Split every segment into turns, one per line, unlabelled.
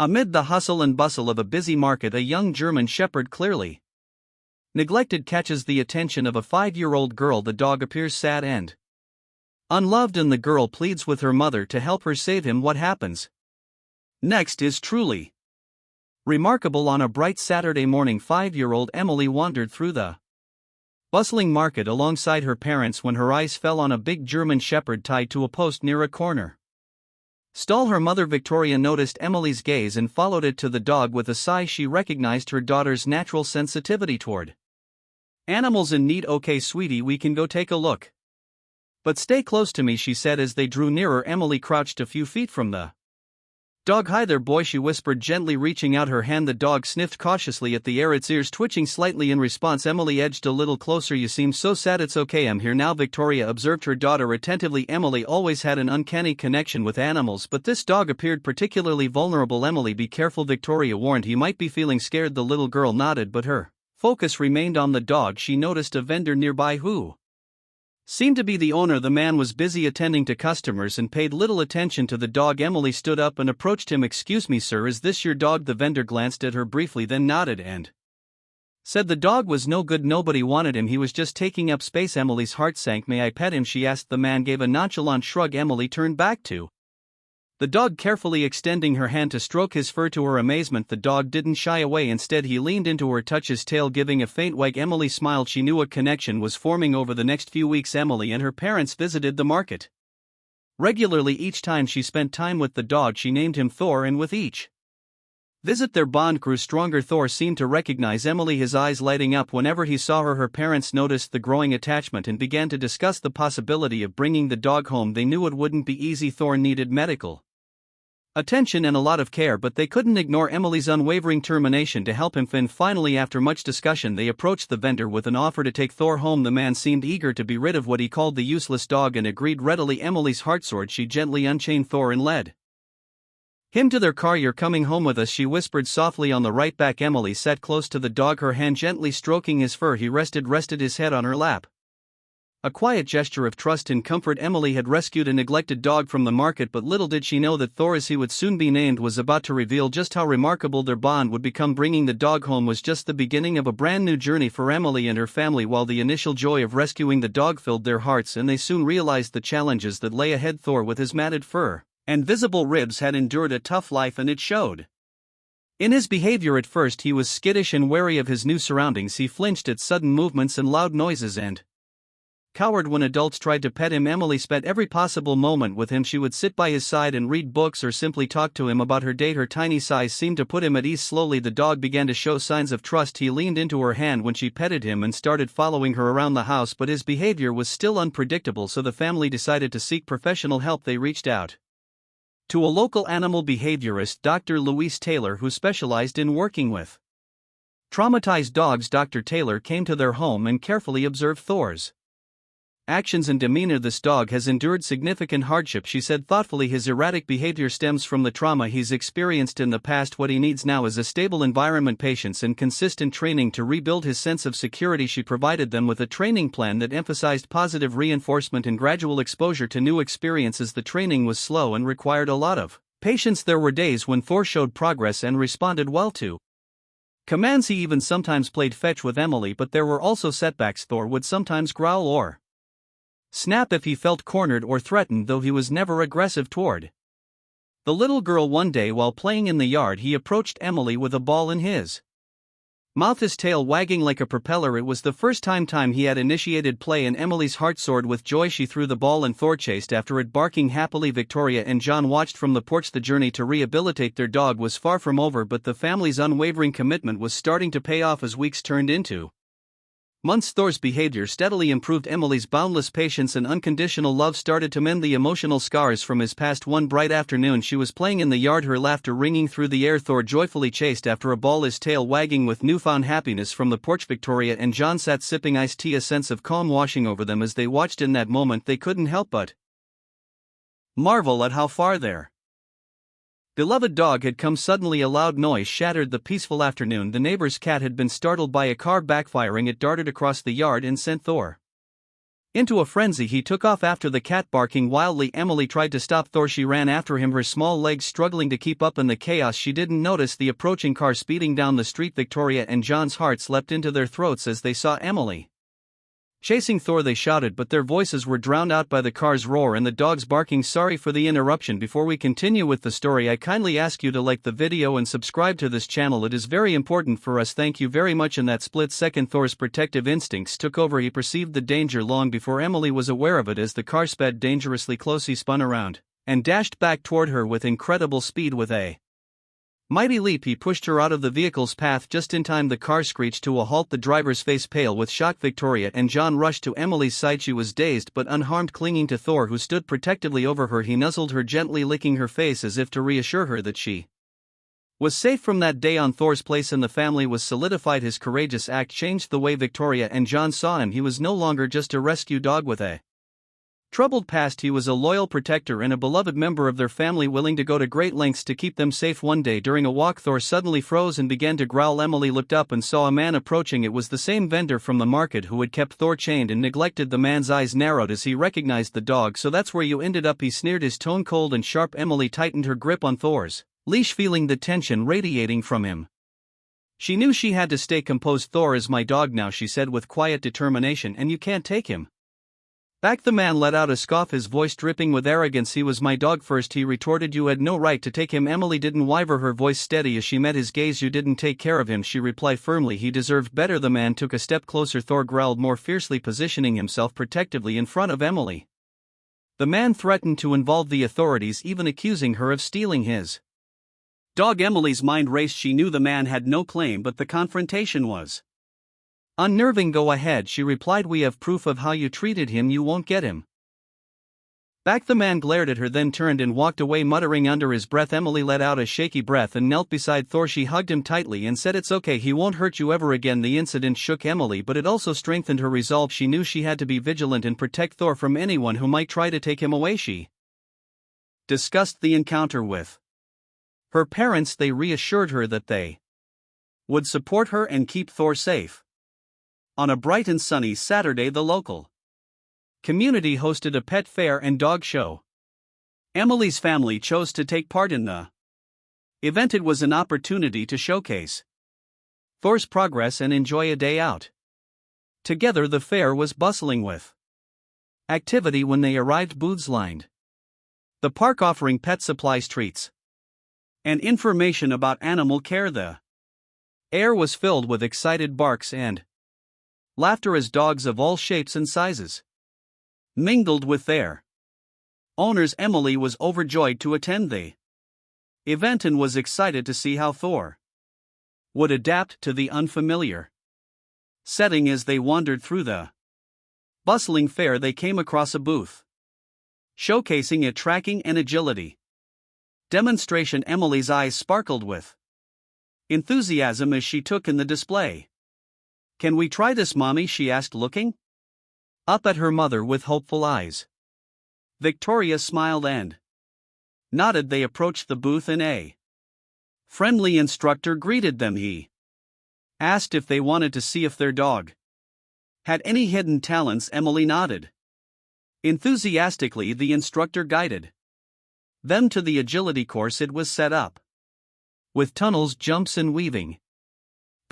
Amid the hustle and bustle of a busy market, a young German shepherd, clearly neglected, catches the attention of a 5-year-old girl. The dog appears sad and unloved, and the girl pleads with her mother to help her save him. What happens next is truly remarkable. On a bright Saturday morning, 5-year-old Emily wandered through the bustling market alongside her parents when her eyes fell on a big German shepherd tied to a post near a corner stall. Her mother Victoria noticed Emily's gaze and followed it to the dog. With a sigh, she recognized her daughter's natural sensitivity toward animals in need. "Okay, sweetie, we can go take a look. But stay close to me," she said as they drew nearer. Emily crouched a few feet from the dog. "Hi there, boy," she whispered, gently reaching out her hand. The dog sniffed cautiously at the air, its ears twitching slightly. In response, Emily edged a little closer. "You seem so sad." "It's okay, I'm here now," Victoria observed her daughter attentively. Emily always had an uncanny connection with animals, but this dog appeared particularly vulnerable. "Emily, be careful," Victoria warned. "He might be feeling scared." The little girl nodded, but her focus remained on the dog. She noticed a vendor nearby who seemed to be the owner. The man was busy attending to customers and paid little attention to the dog. Emily stood up and approached him. "Excuse me, sir, is this your dog?" The vendor glanced at her briefly, then nodded and said the dog was no good. Nobody wanted him, he was just taking up space. Emily's heart sank. "May I pet him?" she asked. The man gave a nonchalant shrug. Emily turned back to the dog, carefully extending her hand to stroke his fur. To her amazement, the dog didn't shy away. Instead, he leaned into her, touched his tail, giving a faint wag. Emily smiled. She knew a connection was forming. Over the next few weeks, Emily and her parents visited the market regularly. Each time she spent time with the dog, she named him Thor, and with each visit their bond grew stronger. Thor seemed to recognize Emily, his eyes lighting up whenever he saw her. Her parents noticed the growing attachment and began to discuss the possibility of bringing the dog home. They knew it wouldn't be easy. Thor needed medical attention and a lot of care, but they couldn't ignore Emily's unwavering determination to help him. Finally, after much discussion, they approached the vendor with an offer to take Thor home. The man seemed eager to be rid of what he called the useless dog and agreed readily. Emily's heart soared. She gently unchained Thor and led him to their car. "You're coming home with us," she whispered softly on the right back. Emily sat close to the dog, her hand gently stroking his fur. He rested his head on her lap. A quiet gesture of trust and comfort. Emily had rescued a neglected dog from the market, but little did she know that Thor, as he would soon be named, was about to reveal just how remarkable their bond would become. Bringing the dog home was just the beginning of a brand new journey for Emily and her family. While the initial joy of rescuing the dog filled their hearts, and they soon realized the challenges that lay ahead, Thor, with his matted fur and visible ribs, had endured a tough life, and it showed in his behavior. At first, he was skittish and wary of his new surroundings. He flinched at sudden movements and loud noises and cowered when adults tried to pet him. Emily spent every possible moment with him. She would sit by his side and read books or simply talk to him about her day. Her tiny size seemed to put him at ease. Slowly, the dog began to show signs of trust. He leaned into her hand when she petted him and started following her around the house, but his behavior was still unpredictable, so the family decided to seek professional help. They reached out to a local animal behaviorist, Dr. Louise Taylor, who specialized in working with traumatized dogs. Dr. Taylor came to their home and carefully observed Thor's actions and demeanor. "This dog has endured significant hardship," she said thoughtfully. "His erratic behavior stems from the trauma he's experienced in the past. What he needs now is a stable environment, patience, and consistent training to rebuild his sense of security." She provided them with a training plan that emphasized positive reinforcement and gradual exposure to new experiences. The training was slow and required a lot of patience. There were days when Thor showed progress and responded well to commands. He even sometimes played fetch with Emily, but there were also setbacks. Thor would sometimes growl or snap if he felt cornered or threatened, though he was never aggressive toward the little girl. One day, while playing in the yard, he approached Emily with a ball in his mouth, his tail wagging like a propeller. It was the first time he had initiated play, and Emily's heart soared with joy. She threw the ball and Thor chased after it, barking happily. Victoria and John watched from the porch. The journey to rehabilitate their dog was far from over, but the family's unwavering commitment was starting to pay off as weeks turned into months. Thor's behavior steadily improved. Emily's boundless patience and unconditional love started to mend the emotional scars from his past. One bright afternoon, she was playing in the yard, her laughter ringing through the air. Thor joyfully chased after a ball, his tail wagging with newfound happiness. From the porch, Victoria and John sat sipping iced tea, a sense of calm washing over them as they watched. In that moment, they couldn't help but marvel at how far their beloved dog had come. Suddenly, a loud noise shattered the peaceful afternoon. The neighbor's cat had been startled by a car backfiring. It darted across the yard and sent Thor Into a frenzy he took off after the cat, barking wildly. Emily tried to stop Thor. She ran after him, her small legs struggling to keep up in the chaos. She didn't notice the approaching car speeding down the street. Victoria and John's hearts leapt into their throats as they saw Emily chasing Thor. They shouted, but their voices were drowned out by the car's roar and the dogs barking. Sorry for the interruption. Before we continue with the story, I kindly ask you to like the video and subscribe to this channel. It is very important for us. Thank you very much. In that split second, Thor's protective instincts took over. He perceived the danger long before Emily was aware of it. As the car sped dangerously close, he spun around and dashed back toward her with incredible speed. With a mighty leap, he pushed her out of the vehicle's path just in time. The car screeched to a halt, the driver's face pale with shock. Victoria and John rushed to Emily's side. She was dazed but unharmed, clinging to Thor, who stood protectively over her. He nuzzled her gently, licking her face as if to reassure her that she was safe. From that day on, Thor's place in the family was solidified. His courageous act changed the way Victoria and John saw him. He was no longer just a rescue dog with a troubled past. He was a loyal protector and a beloved member of their family, willing to go to great lengths to keep them safe. One day during a walk, Thor suddenly froze and began to growl. Emily looked up and saw a man approaching. It was the same vendor from the market who had kept Thor chained and neglected. The man's eyes narrowed as he recognized the dog. So that's where you ended up, he sneered, his tone cold and sharp. Emily tightened her grip on Thor's leash, feeling the tension radiating from him. She knew she had to stay composed. Thor is my dog now, she said with quiet determination, and you can't take him back. The man let out a scoff, his voice dripping with arrogance. He was my dog first, he retorted. You had no right to take him. Emily didn't waver, her voice steady as she met his gaze. You didn't take care of him, she replied firmly. He deserved better. The man took a step closer. Thor growled more fiercely, positioning himself protectively in front of Emily. The man threatened to involve the authorities, even accusing her of stealing his dog. Emily's mind raced. She knew the man had no claim, but the confrontation was unnerving. Go ahead, she replied. We have proof of how you treated him. You won't get him back. The man glared at her, then turned and walked away, muttering under his breath. Emily let out a shaky breath and knelt beside Thor. She hugged him tightly and said, it's okay, he won't hurt you ever again. The incident shook Emily, but it also strengthened her resolve. She knew she had to be vigilant and protect Thor from anyone who might try to take him away. She discussed the encounter with her parents. They reassured her that they would support her and keep Thor safe. On a bright and sunny Saturday, the local community hosted a pet fair and dog show. Emily's family chose to take part in the event. It was an opportunity to showcase Thor's progress and enjoy a day out together. The fair was bustling with activity when they arrived, booths lined the park offering pet supplies, treats, and information about animal care. The air was filled with excited barks and laughter as dogs of all shapes and sizes mingled with their owners. Emily was overjoyed to attend the event and was excited to see how Thor would adapt to the unfamiliar setting. As they wandered through the bustling fair, they came across a booth showcasing a tracking and agility demonstration. Emily's eyes sparkled with enthusiasm as she took in the display. Can we try this, Mommy? She asked, looking up at her mother with hopeful eyes. Victoria smiled and nodded. They approached the booth and a friendly instructor greeted them. He asked if they wanted to see if their dog had any hidden talents. Emily nodded enthusiastically. The instructor guided them to the agility course. It was set up with tunnels, jumps, and weaving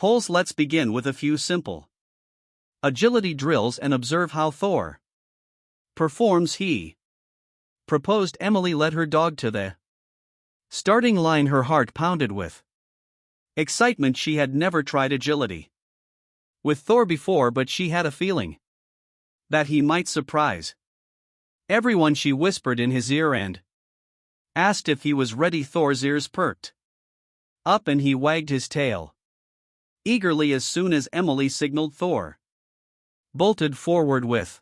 poles. Let's begin with a few simple agility drills and observe how Thor performs, he proposed. Emily led her dog to the starting line, her heart pounded with excitement. She had never tried agility with Thor before, but she had a feeling that he might surprise everyone. She whispered in his ear and asked if he was ready. Thor's ears perked up and he wagged his tail eagerly. As soon as Emily signaled, Thor bolted forward with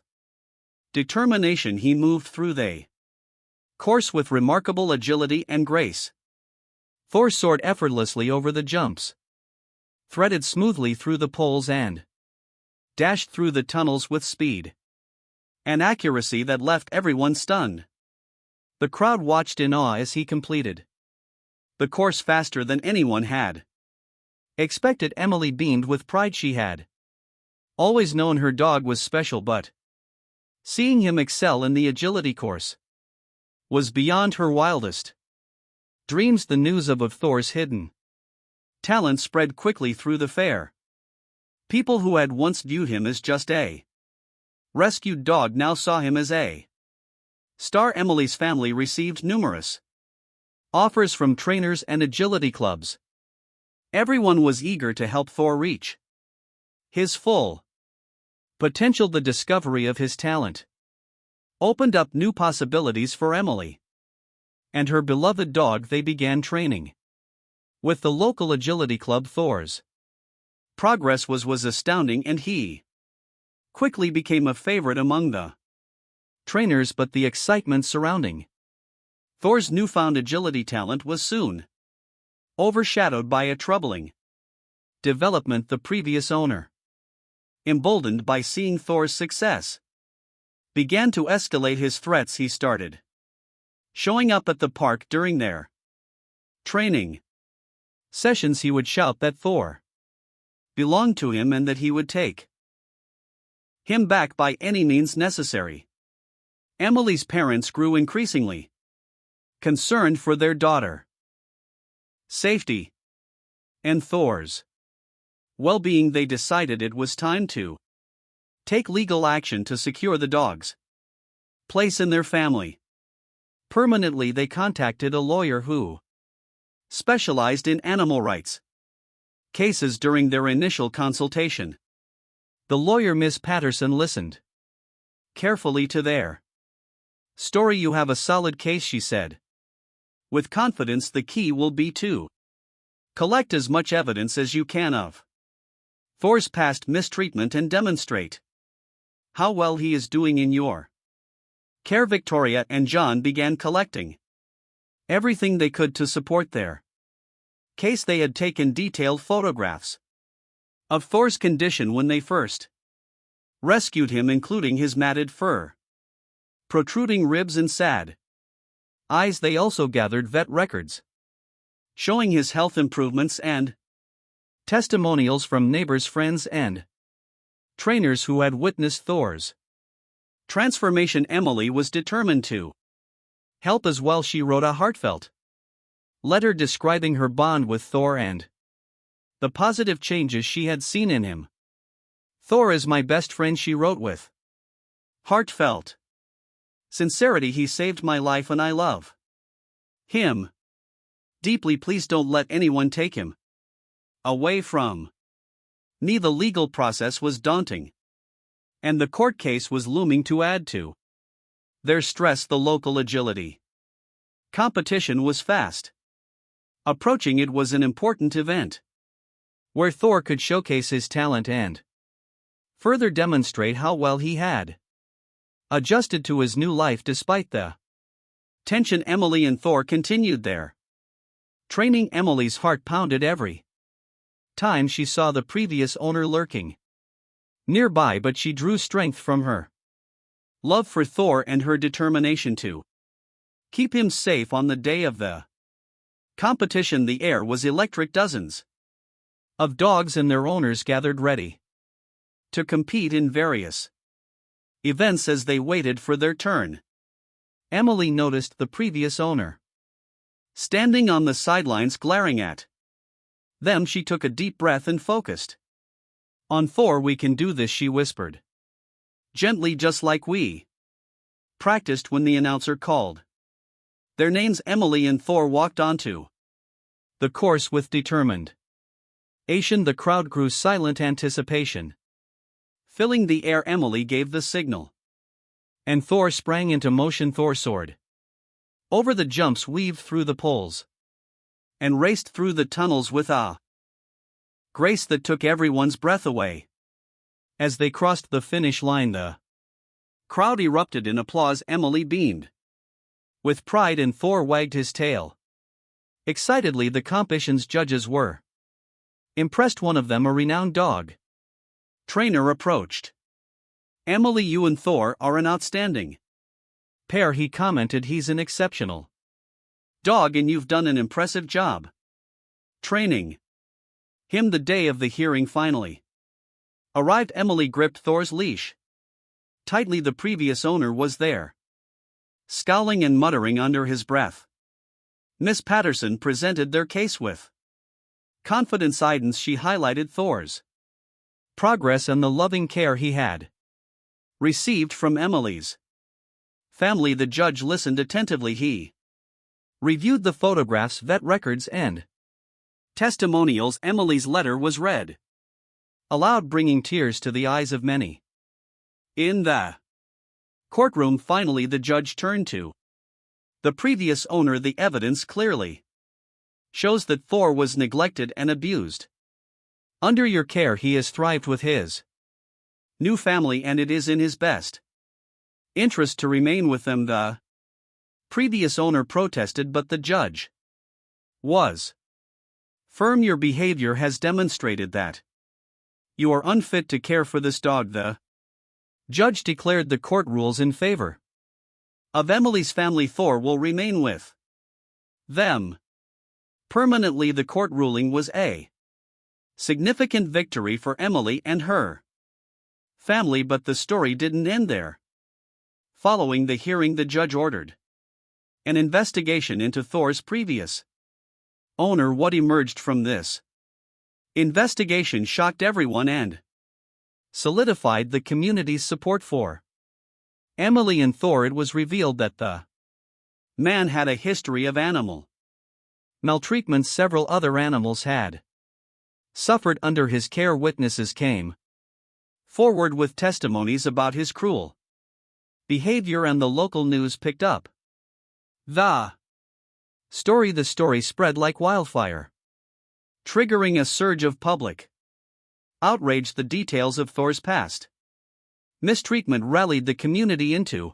determination. He moved through the course with remarkable agility and grace. Thor soared effortlessly over the jumps, threaded smoothly through the poles, and dashed through the tunnels with speed and accuracy that left everyone stunned. The crowd watched in awe as he completed the course faster than anyone had expected. Emily beamed with pride. She had always known her dog was special, but Seeing him excel in the agility course was beyond her wildest dreams. The news of Thor's hidden talent spread quickly through the fair. People who had once viewed him as just a rescued dog now saw him as a star. Emily's family received numerous offers from trainers and agility clubs. Everyone was eager to help Thor reach his full potential. The discovery of his talent opened up new possibilities for Emily and her beloved dog. They began training with the local agility club. Thor's progress was astounding, and he quickly became a favorite among the trainers. But the excitement surrounding Thor's newfound agility talent was soon overshadowed by a troubling development. The previous owner, emboldened by seeing Thor's success, began to escalate his threats. He started showing up at the park during their training sessions. He would shout that Thor belonged to him and that he would take him back by any means necessary. Emily's parents grew increasingly concerned for their daughter safety and Thor's well-being. They decided it was time to take legal action to secure the dog's place in their family permanently. They contacted a lawyer who specialized in animal rights cases. During their initial consultation, the lawyer, Miss Patterson, listened carefully to their story. "You have a solid case," she said. "With confidence, the key will be to collect as much evidence as you can of Thor's past mistreatment and demonstrate how well he is doing in your care." Victoria and John began collecting everything they could to support their case. They had taken detailed photographs of Thor's condition when they first rescued him, including his matted fur, protruding ribs, and sad eyes. They also gathered vet records showing his health improvements and testimonials from neighbors, friends, and trainers who had witnessed Thor's transformation. Emily was determined to help as well. She wrote a heartfelt letter describing her bond with Thor and the positive changes she had seen in him. "Thor is my best friend," she wrote with heartfelt sincerity. "He saved my life and I love him deeply. Please don't let anyone take him away from me." The legal process was daunting, and the court case was looming. To add to their stress, the local agility competition was fast approaching. It was an important event where Thor could showcase his talent and further demonstrate how well he had adjusted to his new life. Despite the tension, Emily and Thor continued their training. Emily's heart pounded every time she saw the previous owner lurking nearby, but she drew strength from her love for Thor and her determination to keep him safe. On the day of the competition, the air was electric. Dozens of dogs and their owners gathered ready to compete in various events. As they waited for their turn, Emily noticed the previous owner standing on the sidelines glaring at them. She took a deep breath and focused on Thor. "We can do this," she whispered gently, "just like we practiced when the announcer called their names." Emily and Thor walked onto the course with determined action. The crowd grew silent, anticipation filling the air. Emily gave the signal, and Thor sprang into motion. Thor soared over the jumps, weaved through the poles, and raced through the tunnels with a grace that took everyone's breath away. As they crossed the finish line, the crowd erupted in applause. Emily beamed with pride and Thor wagged his tail excitedly. The competition's judges were impressed. One of them, a renowned dog trainer, approached Emily. "You and Thor are an outstanding pair," he commented. "He's an exceptional dog and you've done an impressive job training him." The day of the hearing finally arrived. Emily gripped Thor's leash tightly the previous owner was there, scowling and muttering under his breath. Miss Patterson presented their case with confidence. She highlighted Thor's progress and the loving care he had received from Emily's family. The judge listened attentively. He reviewed the photographs, vet records, and testimonials. Emily's letter was read aloud, bringing tears to the eyes of many in the courtroom. Finally, the judge turned to the previous owner. The evidence clearly shows that Thor was neglected and abused. Under your care, he has thrived with his new family, and it is in his best interest to remain with them. The previous owner protested, but the judge was firm. Your behavior has demonstrated that you are unfit to care for this dog. The judge declared the court rules in favor of Emily's family. Thor will remain with them permanently. The court ruling was a significant victory for Emily and her family, but the story didn't end there. Following the hearing, the judge ordered an investigation into Thor's previous owner. What emerged from this investigation shocked everyone and solidified the community's support for Emily and Thor. It was revealed that the man had a history of animal maltreatment. Several other animals had suffered under his care. Witnesses came forward with testimonies about his cruel behavior, and the local news picked up the story. The story spread like wildfire, triggering a surge of public outrage. The details of Thor's past mistreatment rallied the community into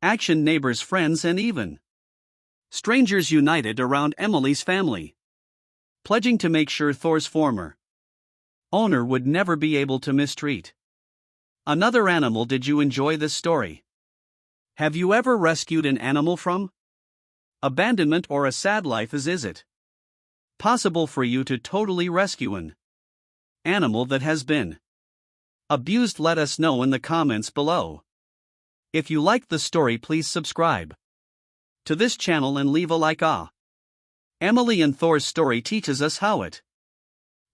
action. Neighbors, friends, and even strangers united around Emily's family, pledging to make sure Thor's former owner would never be able to mistreat another animal. Did you enjoy this story? Have you ever rescued an animal from abandonment or a sad life? Is it possible for you to totally rescue an animal that has been abused? Let us know in the comments below. If you liked the story, please subscribe to this channel and leave a like. Emily and Thor's story teaches us how it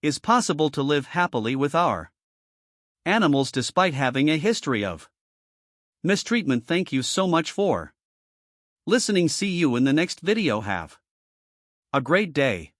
is possible to live happily with our animals despite having a history of mistreatment. Thank you so much for listening. See you in the next video. Have a great day.